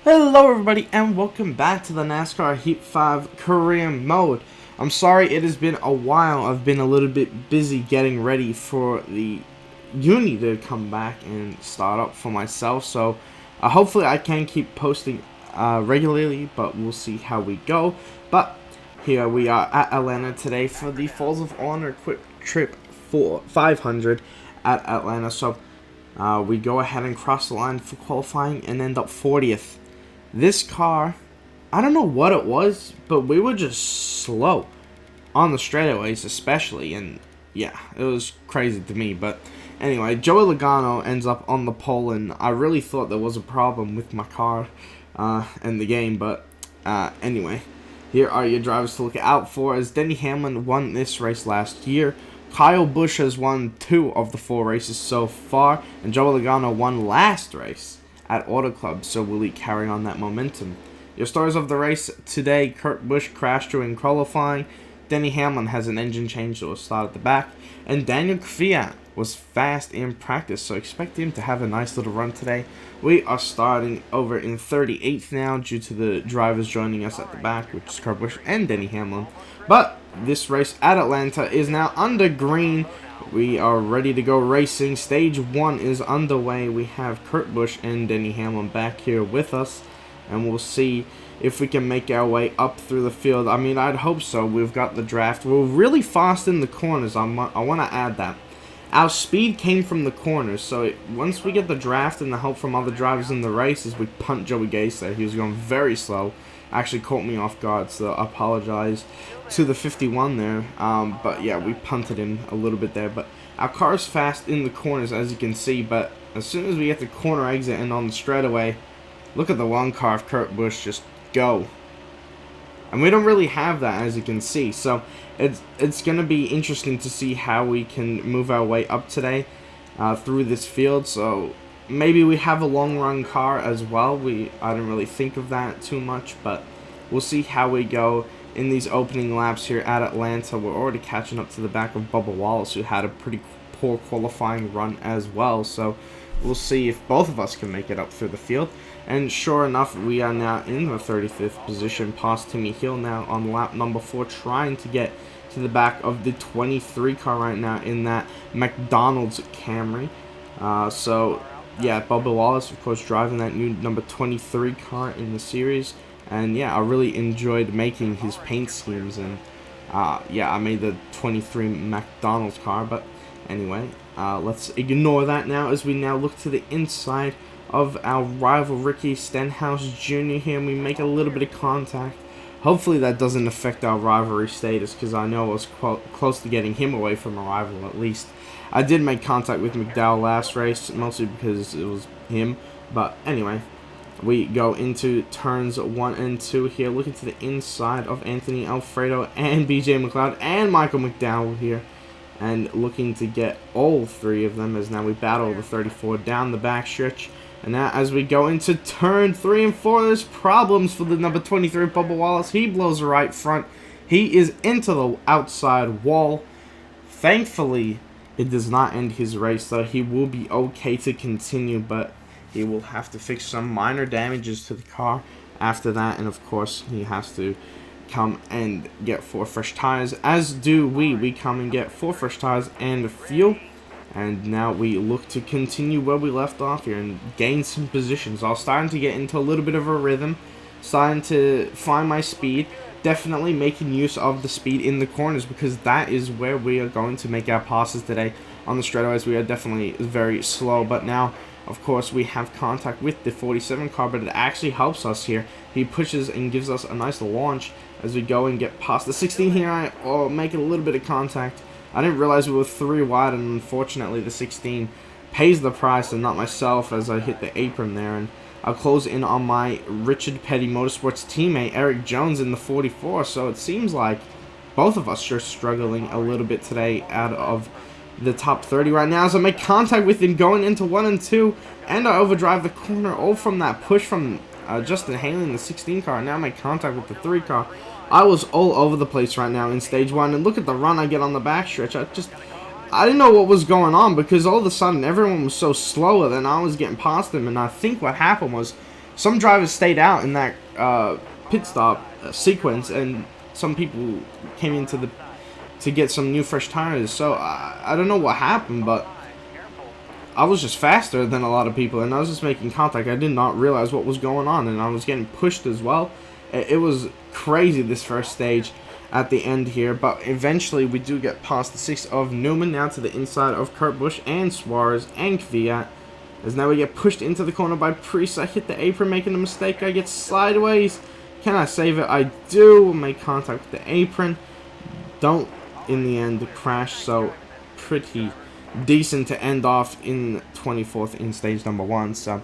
Hello everybody and welcome back to the NASCAR Heat 5 career mode. I'm sorry it has been a while. I've been a little bit busy getting ready for the uni to come back and start up for myself. So hopefully I can keep posting regularly, but we'll see how we go. But here we are at Atlanta today for the Falls of Honor Quick Trip for 500 at Atlanta. So we go ahead and cross the line for qualifying and end up 40th. This car, I don't know what it was, but we were just slow on the straightaways especially, and yeah, it was crazy to me. But anyway, Joey Logano ends up on the pole, and I really thought there was a problem with my car and the game, but anyway, here are your drivers to look out for, as Denny Hamlin won this race last year. Kyle Busch has won 2 of the 4 races so far, and Joey Logano won last race at Auto Club, so will he carry on that momentum? Your stars of the race today: Kurt Busch crashed during qualifying, Denny Hamlin has an engine change that will start at the back, and Daniel Kvyat was fast in practice, so expect him to have a nice little run today. We are starting over in 38th now due to the drivers joining us at the back, which is Kurt Busch and Denny Hamlin. But this race at Atlanta is now under green. We are ready to go racing. Stage 1 is underway. We have Kurt Busch and Denny Hamlin back here with us, and we'll see if we can make our way up through the field. I mean, I'd hope so. We've got the draft. We're really fast in the corners. I want to add that. Our speed came from the corners, so once we get the draft and the help from other drivers in the races, we punt Joey Gase there. He was going very slow. Actually caught me off guard, so I apologize to the 51 there. But yeah, we punted him a little bit there. But our car is fast in the corners, as you can see. But as soon as we get the corner exit and on the straightaway, look at the one car of Kurt Busch just go. And we don't really have that, as you can see. So it's going to be interesting to see how we can move our way up today through this field. So maybe we have a long run car as well. I didn't really think of that too much, but we'll see how we go in these opening laps here at Atlanta. We're already catching up to the back of Bubba Wallace, who had a pretty poor qualifying run as well. So we'll see if both of us can make it up through the field. And sure enough, we are now in the 35th position, past Timmy Hill now on lap number 4, trying to get to the back of the 23 car right now in that McDonald's Camry. So yeah, Bubba Wallace, of course, driving that new number 23 car in the series. And yeah, I really enjoyed making his paint schemes. And yeah, I made the 23 McDonald's car. But anyway, let's ignore that now as we now look to the inside of our rival Ricky Stenhouse Jr. here, and we make a little bit of contact. Hopefully that doesn't affect our rivalry status, because I know I was close to getting him away from a rival at least. I did make contact with McDowell last race, mostly because it was him. But anyway, we go into turns 1 and 2 here, looking to the inside of Anthony Alfredo and BJ McLeod and Michael McDowell here, and looking to get all 3 of them as now we battle the 34 down the backstretch. And now as we go into turn 3 and 4, there's problems for the number 23, Bubba Wallace. He blows the right front. He is into the outside wall. Thankfully, it does not end his race, so he will be okay to continue, but he will have to fix some minor damages to the car after that. And of course, he has to come and get 4 fresh tires, as do we. We come and get 4 fresh tires and fuel. And now we look to continue where we left off here and gain some positions. I was starting to get into a little bit of a rhythm, starting to find my speed, definitely making use of the speed in the corners, because that is where we are going to make our passes today. On the straightaways, we are definitely very slow, but now, of course, we have contact with the 47 car, but it actually helps us here. He pushes and gives us a nice launch as we go and get past the 16 here. I make a little bit of contact. I didn't realize we were 3 wide, and unfortunately the 16 pays the price and not myself as I hit the apron there. And I'll close in on my Richard Petty Motorsports teammate Eric Jones in the 44. So it seems like both of us are struggling a little bit today out of the top 30 right now, as I make contact with him going into 1 and 2, and I overdrive the corner, all from that push from Justin Haley in the 16 car. Now I make contact with the 3 car. I was all over the place right now in stage 1, and look at the run I get on the backstretch. I didn't know what was going on, because all of a sudden everyone was so slower than I was getting past them, and I think what happened was some drivers stayed out in that pit stop sequence, and some people came into the to get some new fresh tires. So I don't know what happened, but I was just faster than a lot of people, and I was just making contact. I did not realize what was going on, and I was getting pushed as well. It was crazy, this first stage at the end here, but eventually we do get past the 6 of Newman, now to the inside of Kurt Busch and Suarez and Kvyat, as now we get pushed into the corner by Priest. I hit the apron, making a mistake. I get sideways. Can I save it? I do. Make contact with the apron. Don't, in the end, crash, so pretty decent to end off in 24th in stage number 1. So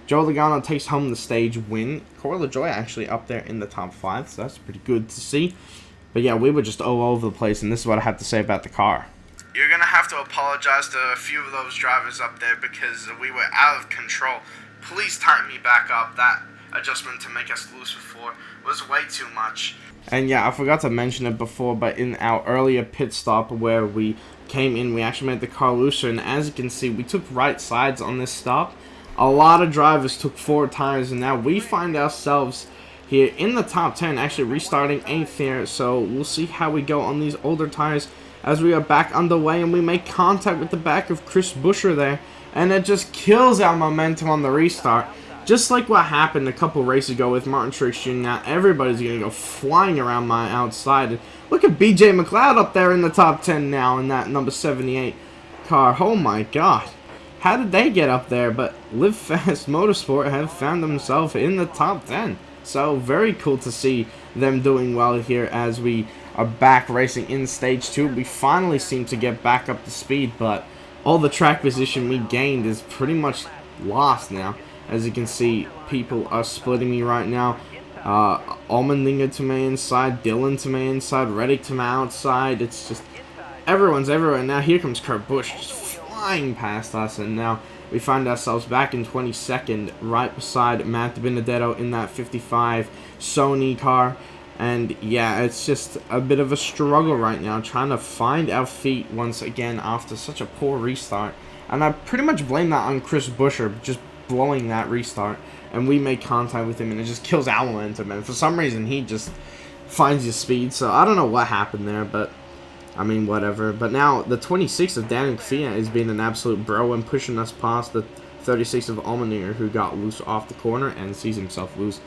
Joe Logano takes home the stage win. Corey LaJoie actually up there in the top 5, so that's pretty good to see. But yeah, we were just all over the place, and this is what I have to say about the car. You're going to have to apologize to a few of those drivers up there because we were out of control. Please tighten me back up. That adjustment to make us lose before was way too much. And yeah, I forgot to mention it before, but in our earlier pit stop where we came in, we actually made the car looser, and as you can see, we took right sides on this stop. A lot of drivers took 4 tires, and now we find ourselves here in the top 10, actually restarting 8th here. So we'll see how we go on these older tires as we are back underway, and we make contact with the back of Chris Buescher there, and it just kills our momentum on the restart. Just like what happened a couple races ago with Martin Truex Jr. Now everybody's going to go flying around my outside. And look at BJ McLeod up there in the top 10 now in that number 78 car. Oh my god. How did they get up there? But Live Fast Motorsport have found themselves in the top 10. So very cool to see them doing well here as we are back racing in stage 2. We finally seem to get back up to speed, but all the track position we gained is pretty much lost now. As you can see, people are splitting me right now. Allmendinger to my inside, Dillon to my inside, Reddick to my outside. It's just, everyone's everywhere. Now here comes Kurt Busch just flying past us, and now we find ourselves back in 22nd, right beside Matt Benedetto in that 55 Sony car. And yeah, it's just a bit of a struggle right now, trying to find our feet once again after such a poor restart. And I pretty much blame that on Chris Buescher, just blowing that restart, and we make contact with him, and it just kills our momentum, and for some reason he just finds his speed. So I don't know what happened there, but I mean, whatever. But now the 26 of Daniel Kvyat has been an absolute bro and pushing us past the 36 of Allmendinger, who got loose off the corner and sees himself lose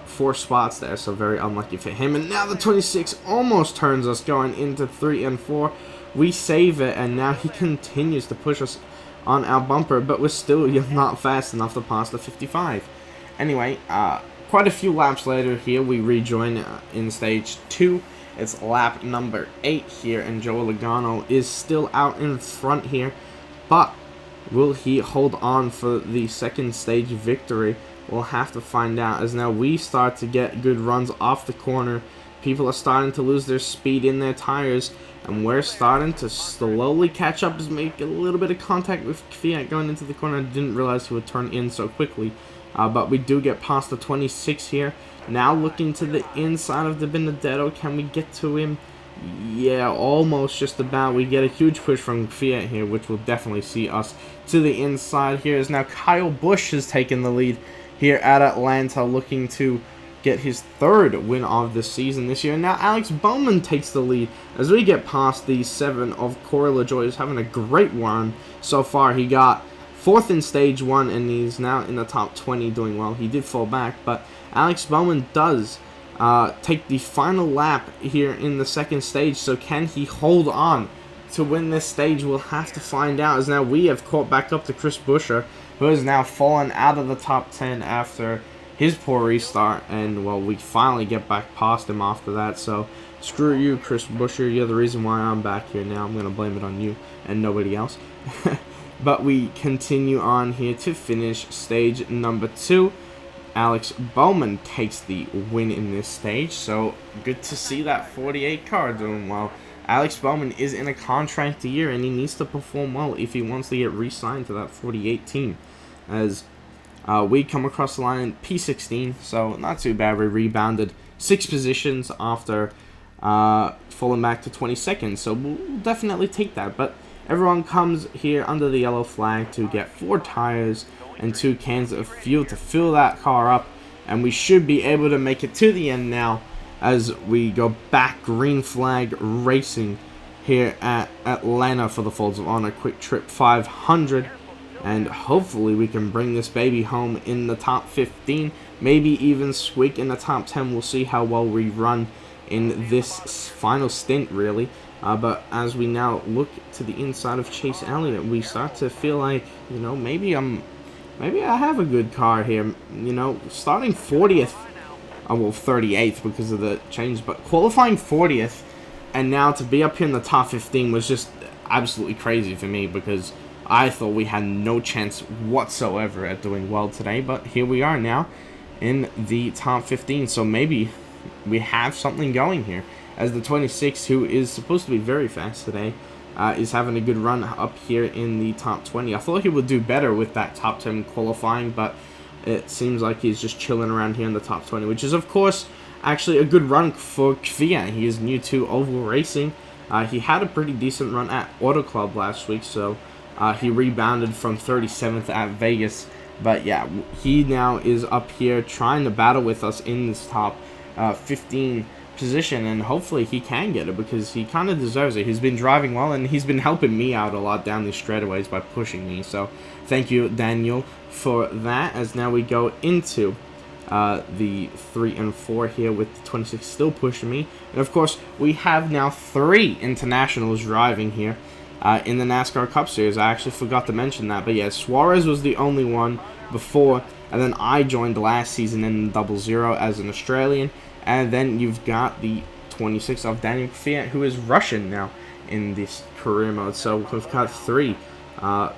4 spots there, so very unlucky for him. And now the 26 almost turns us going into 3 and 4. We save it, and now he continues to push us on our bumper, but we're still not fast enough to pass the 55. Anyway, quite a few laps later here, we rejoin in stage 2. It's lap number 8 here, and Joe Logano is still out in front here, but will he hold on for the second stage victory? We'll have to find out, as now we start to get good runs off the corner. People are starting to lose their speed in their tires, and we're starting to slowly catch up, as make a little bit of contact with Kvyat going into the corner. I didn't realize he would turn in so quickly, but we do get past the 26 here. Now looking to the inside of the Benedetto. Can we get to him? Yeah, almost, just about. We get a huge push from Kvyat here, which will definitely see us to the inside here, as now Kyle Busch has taken the lead here at Atlanta, looking to get his 3rd win of the season this year. And now Alex Bowman takes the lead as we get past the 7 of Corey LaJoie, who's having a great run so far. He got 4th in stage 1, and he's now in the top 20 doing well. He did fall back, but Alex Bowman does take the final lap here in the 2nd stage. So can he hold on to win this stage? We'll have to find out, as now we have caught back up to Chris Buescher, who has now fallen out of the top 10 after his poor restart, and well, we finally get back past him after that. So screw you, Chris Buescher, you're the reason why I'm back here now. I'm going to blame it on you and nobody else. But we continue on here to finish stage number 2. Alex Bowman takes the win in this stage, so good to see that 48 car doing well. Alex Bowman is in a contract year, and he needs to perform well if he wants to get re-signed to that 48 team, as we come across the line in P16, so not too bad. We rebounded 6 positions after falling back to 22nd, so we'll definitely take that. But everyone comes here under the yellow flag to get 4 tires and 2 cans of fuel to fill that car up, and we should be able to make it to the end now as we go back green flag racing here at Atlanta for the Folds of Honor Quick Trip 500. And hopefully we can bring this baby home in the top 15, maybe even squeak in the top 10. We'll see how well we run in this final stint, really. But as we now look to the inside of Chase Elliott, we start to feel like, you know, maybe I have a good car here. You know, starting 40th, well, 38th because of the change, but qualifying 40th, and now to be up here in the top 15 was just absolutely crazy for me, because I thought we had no chance whatsoever at doing well today, but here we are now in the top 15, so maybe we have something going here, as the 26, who is supposed to be very fast today, is having a good run up here in the top 20. I thought he would do better with that top 10 qualifying, but it seems like he's just chilling around here in the top 20, which is, of course, actually a good run for Kvyat. He is new to oval racing. He had a pretty decent run at Auto Club last week, so he rebounded from 37th at Vegas. But yeah, he now is up here trying to battle with us in this top 15 position, and hopefully he can get it, because he kind of deserves it. He's been driving well, and he's been helping me out a lot down these straightaways by pushing me. So thank you, Daniel, for that, as now we go into the 3 and 4 here with the 26 still pushing me. And of course, we have now 3 internationals driving here in the NASCAR Cup Series. I actually forgot to mention that, but yeah, Suarez was the only one before, and then I joined last season in 00 as an Australian, and then you've got the 26 of Daniel Kvyat, who is Russian now in this career mode. So we've got 3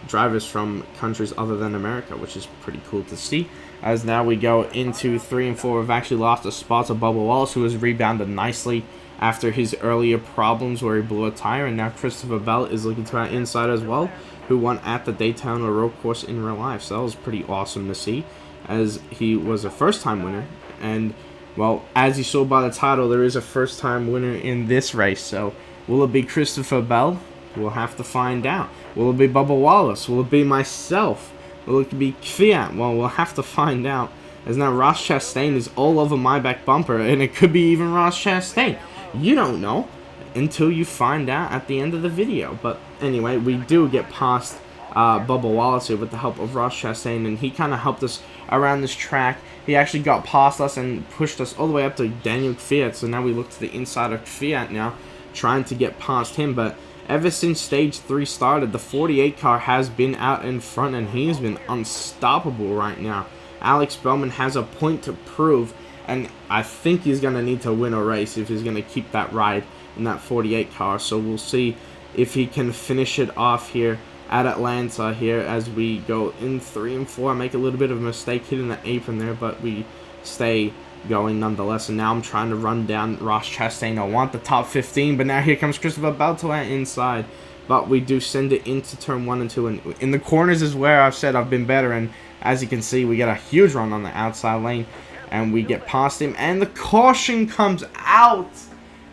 drivers from countries other than America, which is pretty cool to see. As now we go into 3 and 4, we've actually lost a spot to Bubba Wallace, who has rebounded nicely after his earlier problems where he blew a tire, and now Christopher Bell is looking to our inside as well, who won at the Daytona road course in real life. So that was pretty awesome to see, as he was a first-time winner, and well, as you saw by the title, there is a first-time winner in this race. So will it be Christopher Bell? We'll have to find out. Will it be Bubba Wallace? Will it be myself? Will it be Kvyat? Well, we'll have to find out, as now Ross Chastain is all over my back bumper, and it could be even Ross Chastain. You don't know until you find out at the end of the video. But anyway, we do get past Bubba Wallace here with the help of Ross Chastain, and he kind of helped us around this track. He actually got past us and pushed us all the way up to Daniel Kvyat, so now we look to the inside of Kvyat now, trying to get past him. But ever since Stage 3 started, the 48 car has been out in front, and he has been unstoppable right now. Alex Bowman has a point to prove, and I think he's going to need to win a race if he's going to keep that ride in that 48 car. So we'll see if he can finish it off here at Atlanta here as we go in 3 and 4. I make a little bit of a mistake hitting the apron there, but we stay going nonetheless. And now I'm trying to run down Ross Chastain. I want the top 15, but now here comes Christopher Bell to our inside. But we do send it into turn 1 and 2, and in the corners is where I've said I've been better. And as you can see, we get a huge run on the outside lane, and we get past him, and the caution comes out.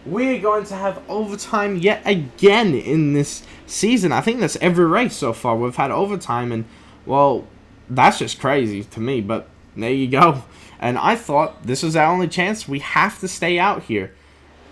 We're going to have overtime yet again in this season. I think that's every race so far. We've had overtime, and, well, that's just crazy to me, but there you go. And I thought this was our only chance. We have to stay out here.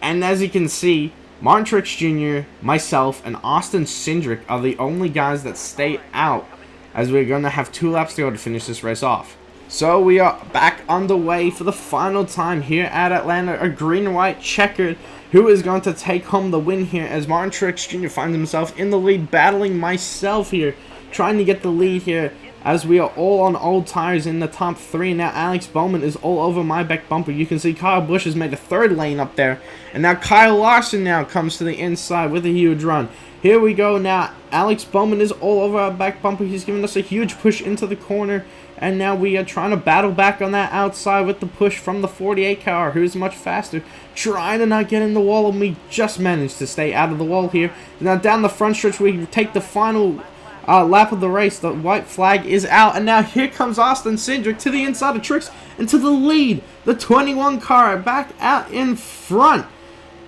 And as you can see, Martin Truex Jr., myself, and Austin Cindric are the only guys that stay out, as we're going to have 2 laps to go to finish this race off. So we are back underway for the final time here at Atlanta. A green and white checkered, who is going to take home the win here, as Martin Truex Jr. finds himself in the lead, battling myself here, trying to get the lead here, as we are all on old tires in the top 3. Now Alex Bowman is all over my back bumper. You can see Kyle Busch has made a 3rd lane up there, and now Kyle Larson now comes to the inside with a huge run. Here we go now. Alex Bowman is all over our back bumper. He's giving us a huge push into the corner, and now we are trying to battle back on that outside with the push from the 48 car, who's much faster, trying to not get in the wall, and we just managed to stay out of the wall here. Now down the front stretch, we take the final lap of the race. The white flag is out, and now here comes Austin Cindric to the inside of Truex and to the lead. The 21 car back out in front.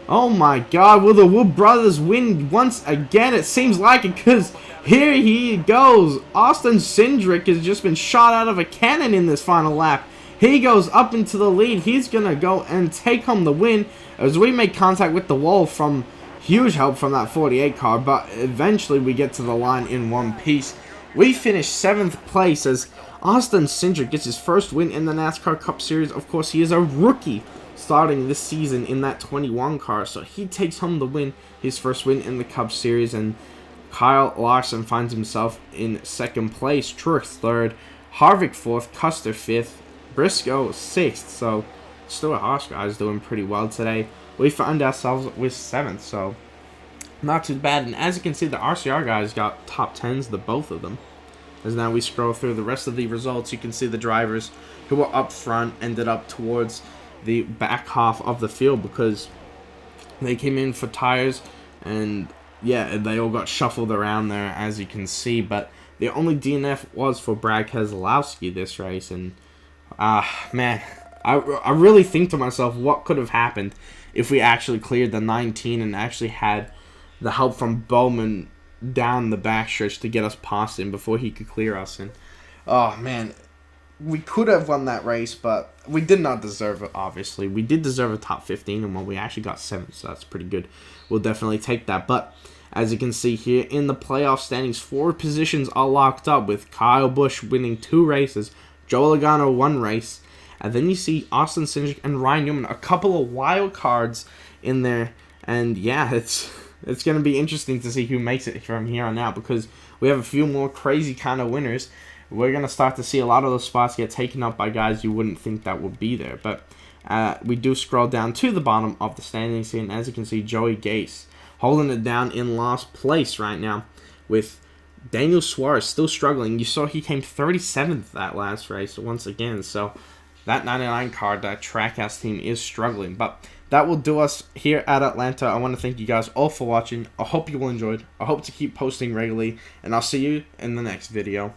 Oh my god, will the Wood brothers win once again? It seems like it, because here he goes. Austin Cindric has just been shot out of a cannon in this final lap. He goes up into the lead. He's going to go and take home the win as we make contact with the wall from huge help from that 48 car, but eventually we get to the line in one piece. We finish 7th place as Austin Cindric gets his first win in the NASCAR Cup Series. Of course, he is a rookie starting this season in that 21 car, so he takes home the win, his first win in the Cup Series, and Kyle Larson finds himself in 2nd place, Truex 3rd, Harvick 4th, Custer 5th, Briscoe 6th, so Stuart Haas guys doing pretty well today. We find ourselves with 7th, so not too bad. And as you can see, the RCR guys got top 10s, the both of them. As now we scroll through the rest of the results, you can see the drivers who were up front ended up towards the back half of the field because they came in for tires, and yeah, they all got shuffled around there, as you can see. But the only DNF was for Brad Keselowski this race, and man, I really think to myself, what could have happened if we actually cleared the 19 and actually had the help from Bowman down the backstretch to get us past him before he could clear us. And oh man, we could have won that race, but we did not deserve it, obviously. We did deserve a top 15, and we actually got 7th, so that's pretty good. We'll definitely take that. But as you can see here in the playoff standings, 4 positions are locked up with Kyle Busch winning 2 races, Joe Logano 1 race, and then you see Austin Cindric and Ryan Newman, a couple of wild cards in there. And yeah, it's going to be interesting to see who makes it from here on out, because we have a few more crazy kind of winners. We're going to start to see a lot of those spots get taken up by guys you wouldn't think that would be there. But we do scroll down to the bottom of the standings here, and as you can see, Joey Gase holding it down in last place right now, with Daniel Suarez still struggling. You saw he came 37th that last race once again, so that 99 car, that Trackhouse team is struggling. But that will do us here at Atlanta. I want to thank you guys all for watching. I hope you all enjoyed. I hope to keep posting regularly, and I'll see you in the next video.